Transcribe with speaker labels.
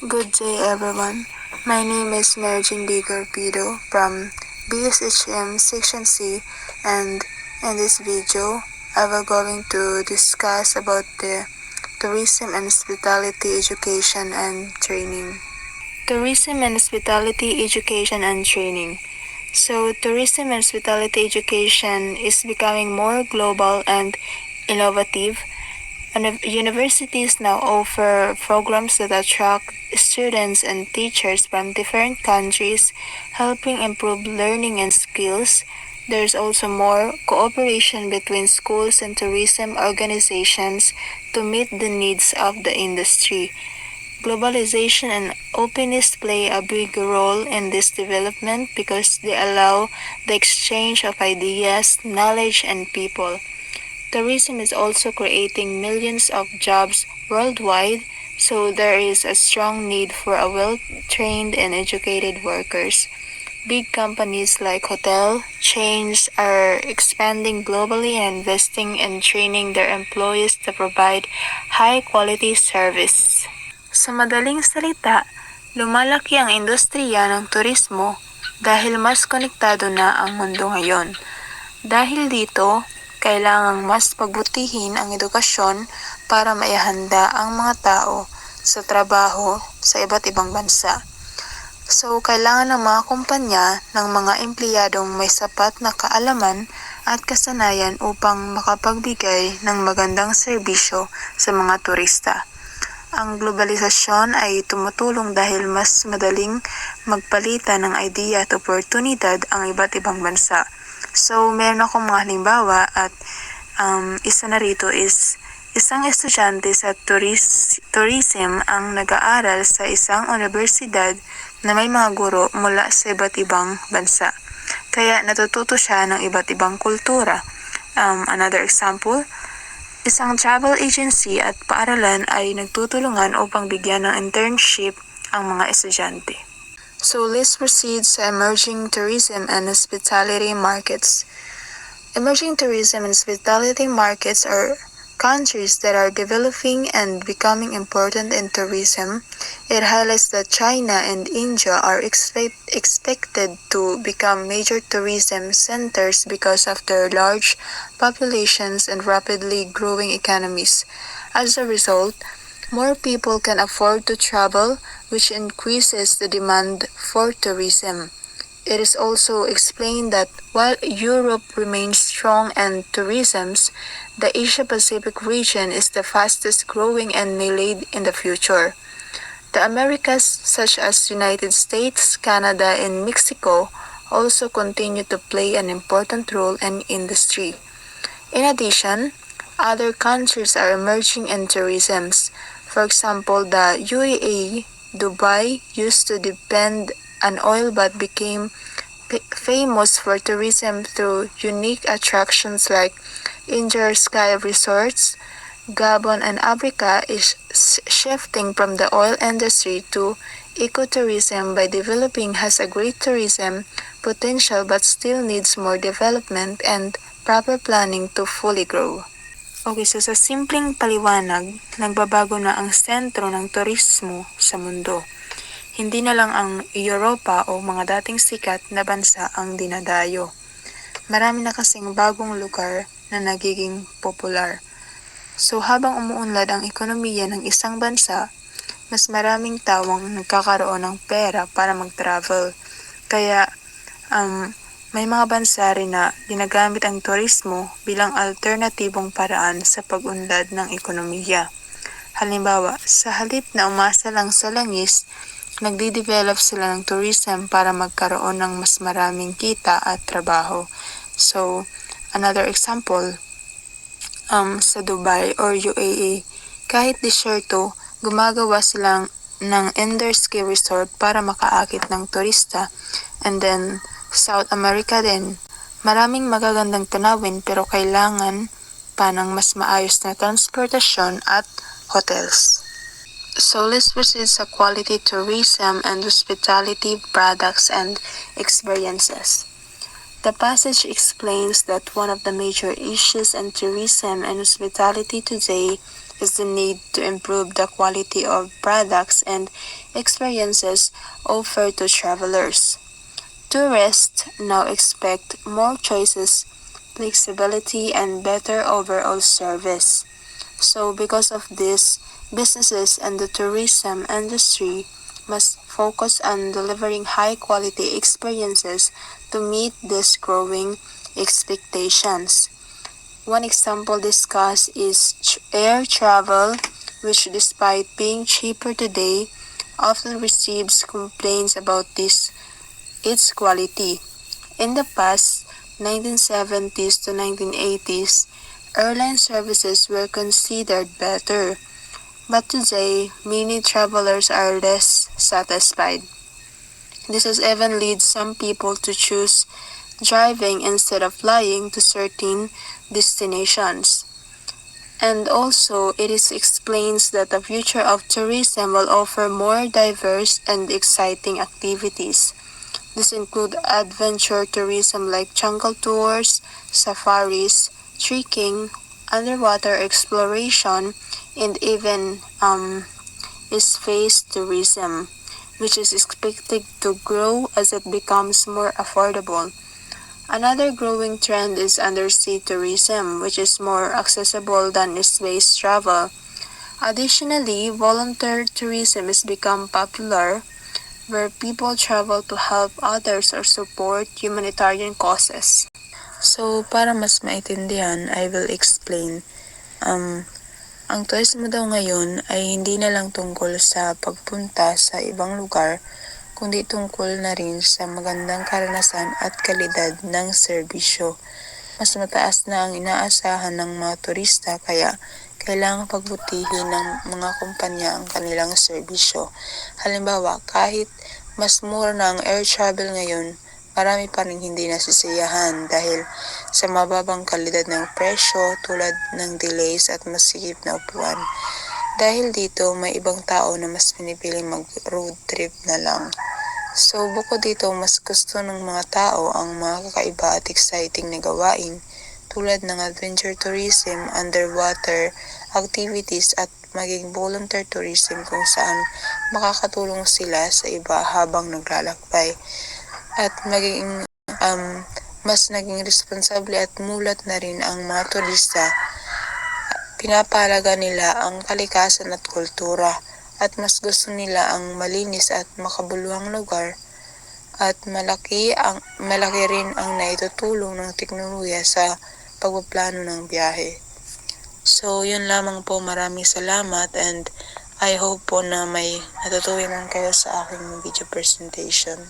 Speaker 1: Good day everyone. My name is Merjin B. Garpido from BSHM Section C, and in this video I will going to discuss about the tourism and hospitality education and training. Tourism and hospitality education and training. So tourism and hospitality education is becoming more global and innovative. Universities now offer programs that attract students and teachers from different countries, helping improve learning and skills. There's also more cooperation between schools and tourism organizations to meet the needs of the industry. Globalization and openness play a big role in this development because they allow the exchange of ideas, knowledge, and people. Tourism is also creating millions of jobs worldwide, so there is a strong need for a well-trained and educated workers. Big companies like hotel chains are expanding globally and investing in training their employees to provide high-quality service. Sa madaling salita, lumalaki ang industriya ng turismo dahil mas konektado na ang mundo ngayon. Dahil dito, kailangang mas pagbutihin ang edukasyon para maihanda ang mga tao sa trabaho sa iba't ibang bansa. So, kailangan ng mga kumpanya ng mga empleyadong may sapat na kaalaman at kasanayan upang makapagbigay ng magandang serbisyo sa mga turista. Ang globalisasyon ay tumutulong dahil mas madaling magpalitan ng idea at oportunidad ang iba't ibang bansa. So, meron akong mga halimbawa at isa na rito is isang estudyante sa tourism ang nag-aaral sa isang universidad na may mga guro mula sa iba't ibang bansa. Kaya natututo siya ng iba't ibang kultura. Another example, isang travel agency at paaralan ay nagtutulungan upang bigyan ng internship ang mga estudyante. So let's proceed sa emerging tourism and hospitality markets. Emerging tourism and hospitality markets are countries that are developing and becoming important in tourism. It highlights that China and India are expected to become major tourism centers because of their large populations and rapidly growing economies. As a result, more people can afford to travel, which increases the demand for tourism. It is also explained that while Europe remains strong in tourism, the Asia-Pacific region is the fastest growing and may lead in the future. The Americas, such as United States, Canada, and Mexico, also continue to play an important role in industry. In addition, other countries are emerging in tourism. For example, the UAE, Dubai used to depend on oil but became famous for tourism through unique attractions like Injur Sky Resorts. Gabon and Africa is shifting from the oil industry to ecotourism by developing has a great tourism potential but still needs more development and proper planning to fully grow. Okay, so sa simpleng paliwanag, nagbabago na ang sentro ng turismo sa mundo. Hindi na lang ang Europa o mga dating sikat na bansa ang dinadayo. Marami na kasing bagong lugar na nagiging popular. So habang umuunlad ang ekonomiya ng isang bansa, mas maraming tao ang nagkakaroon ng pera para mag-travel. Kaya may mga bansa rin na ginagamit ang turismo bilang alternatibong paraan sa pag-unlad ng ekonomiya. Halimbawa, sa halip na umasa lang sa langis, nagde-develop sila ng tourism para magkaroon ng mas maraming kita at trabaho. So, another example, sa Dubai or UAE, kahit disyerto, gumagawa silang ng indoor ski resort para makaakit ng turista. And then, South America din, maraming magagandang tanawin pero kailangan pa ng mas maayos na transportasyon at hotels. So let's proceed sa quality tourism and hospitality products and experiences. The passage explains that one of the major issues in tourism and hospitality today is the need to improve the quality of products and experiences offered to travelers. Tourists now expect more choices, flexibility, and better overall service. So because of this, businesses and the tourism industry must focus on delivering high quality experiences to meet these growing expectations. One example discussed is air travel, which despite being cheaper today, often receives complaints about its quality. In the past, 1970s to 1980s, airline services were considered better, but today many travelers are less satisfied. This has even led some people to choose driving instead of flying to certain destinations. And also, it is explains that the future of tourism will offer more diverse and exciting activities. This include adventure tourism like jungle tours, safaris, trekking, underwater exploration, and even space tourism, which is expected to grow as it becomes more affordable. Another growing trend is undersea tourism, which is more accessible than space travel. Additionally, volunteer tourism has become popular, where people travel to help others or support humanitarian causes.
Speaker 2: So, para mas maintindihan, I will explain. Ang tourism daw ngayon ay hindi na lang tungkol sa pagpunta sa ibang lugar, kundi tungkol na rin sa magandang karanasan at kalidad ng serbisyo. Mas mataas na ang inaasahan ng mga turista kaya kailangang pagbutihin ng mga kumpanya ang kanilang serbisyo. Halimbawa, kahit mas mura na ang air travel ngayon, marami pa rin hindi nasisiyahan dahil sa mababang kalidad ng presyo tulad ng delays at masikip na upuan. Dahil dito, may ibang tao na mas pinipiling mag-road trip na lang. So, bukod dito, mas gusto ng mga tao ang mga kakaiba at exciting na gawain tulad ng adventure tourism, underwater activities at maging volunteer tourism kung saan makakatulong sila sa iba habang naglalakbay at maging mas naging responsable at mulat na rin ang mga turista. Pinapalaga nila ang kalikasan at kultura at mas gusto nila ang malinis at makabuluhang lugar at malaki rin ang naitutulong ng teknolohiya sa pagpaplano ng biyahe. So, yun lamang po. Maraming salamat and I hope po na may natutunan kayo sa aking video presentation.